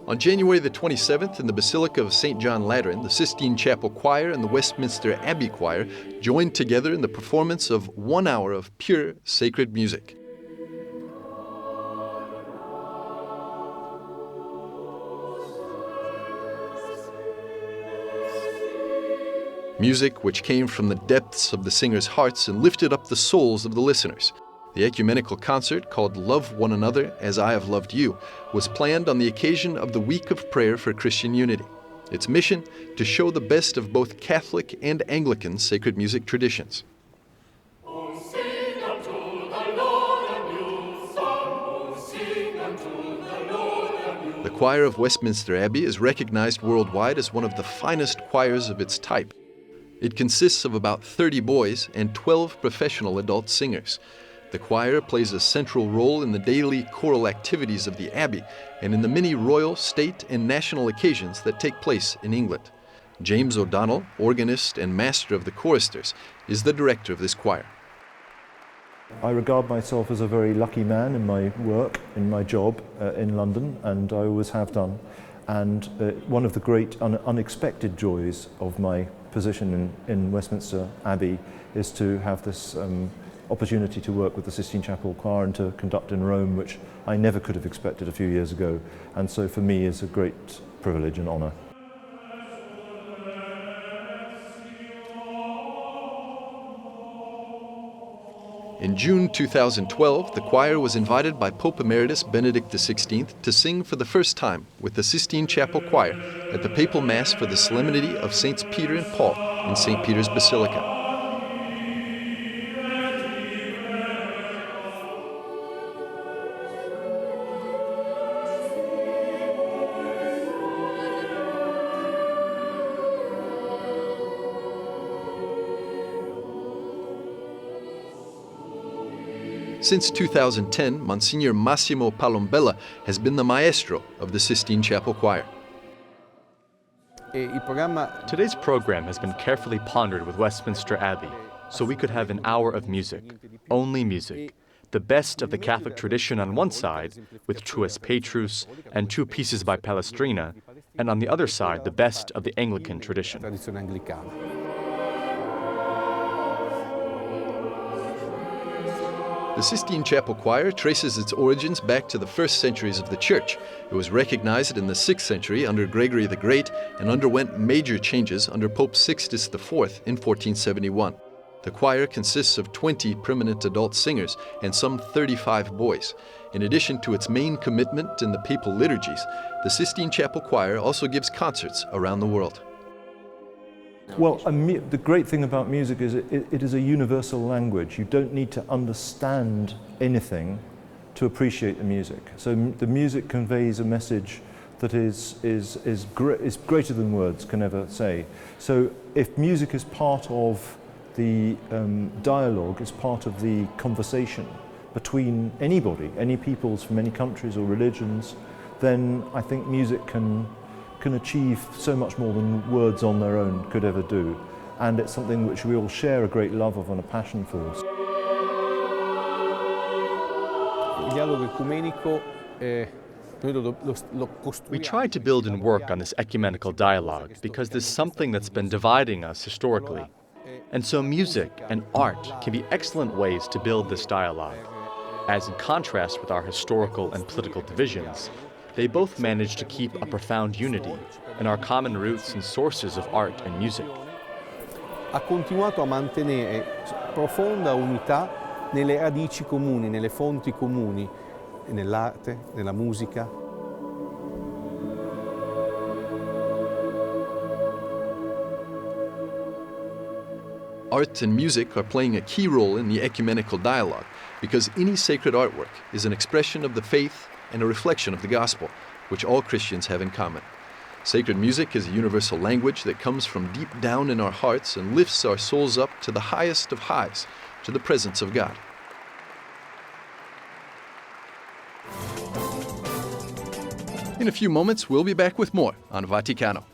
On January the 27th, in the Basilica of St. John Lateran, the Sistine Chapel Choir and the Westminster Abbey Choir joined together in the performance of 1 hour of pure sacred music. Music which came from the depths of the singers' hearts and lifted up the souls of the listeners. The Ecumenical Concert, called Love One Another as I Have Loved You, was planned on the occasion of the Week of Prayer for Christian Unity. Its mission, to show the best of both Catholic and Anglican sacred music traditions. The choir of Westminster Abbey is recognized worldwide as one of the finest choirs of its type. It consists of about 30 boys and 12 professional adult singers. The choir plays a central role in the daily choral activities of the Abbey and in the many royal, state, and national occasions that take place in England. James O'Donnell, organist and master of the choristers, is the director of this choir. I regard myself as a very lucky man in my work, in my job in London, and I always have done. And one of the great unexpected joys of my position in Westminster Abbey is to have this opportunity to work with the Sistine Chapel Choir and to conduct in Rome, which I never could have expected a few years ago, and so for me is a great privilege and honour. In June 2012, the choir was invited by Pope Emeritus Benedict XVI to sing for the first time with the Sistine Chapel Choir at the Papal Mass for the Solemnity of Saints Peter and Paul in St. Peter's Basilica. Since 2010, Monsignor Massimo Palombella has been the maestro of the Sistine Chapel Choir. Today's program has been carefully pondered with Westminster Abbey, so we could have an hour of music, only music, the best of the Catholic tradition on one side, with Truus Petrus and 2 pieces by Palestrina, and on the other side, the best of the Anglican tradition. The Sistine Chapel Choir traces its origins back to the first centuries of the Church. It was recognized in the 6th century under Gregory the Great and underwent major changes under Pope Sixtus IV in 1471. The choir consists of 20 permanent adult singers and some 35 boys. In addition to its main commitment in the papal liturgies, the Sistine Chapel Choir also gives concerts around the world. Well, the great thing about music is it is a universal language. You don't need to understand anything to appreciate the music. So the music conveys a message that is greater than words can ever say. So if music is part of the dialogue, is part of the conversation between anybody, any peoples from any countries or religions, then I think music can achieve so much more than words on their own could ever do. And it's something which we all share a great love of and a passion for. We tried to build and work on this ecumenical dialogue because there's something that's been dividing us historically. And so music and art can be excellent ways to build this dialogue. As in contrast with our historical and political divisions, they both manage to keep a profound unity in our common roots and sources of art and music. Ha continuato a mantenere profonda unità nelle radici comuni, nelle fonti comuni, nell'arte, nella musica. Art and music are playing a key role in the ecumenical dialogue because any sacred artwork is an expression of the faith and a reflection of the gospel, which all Christians have in common. Sacred music is a universal language that comes from deep down in our hearts and lifts our souls up to the highest of highs, to the presence of God. In a few moments, we'll be back with more on Vaticano.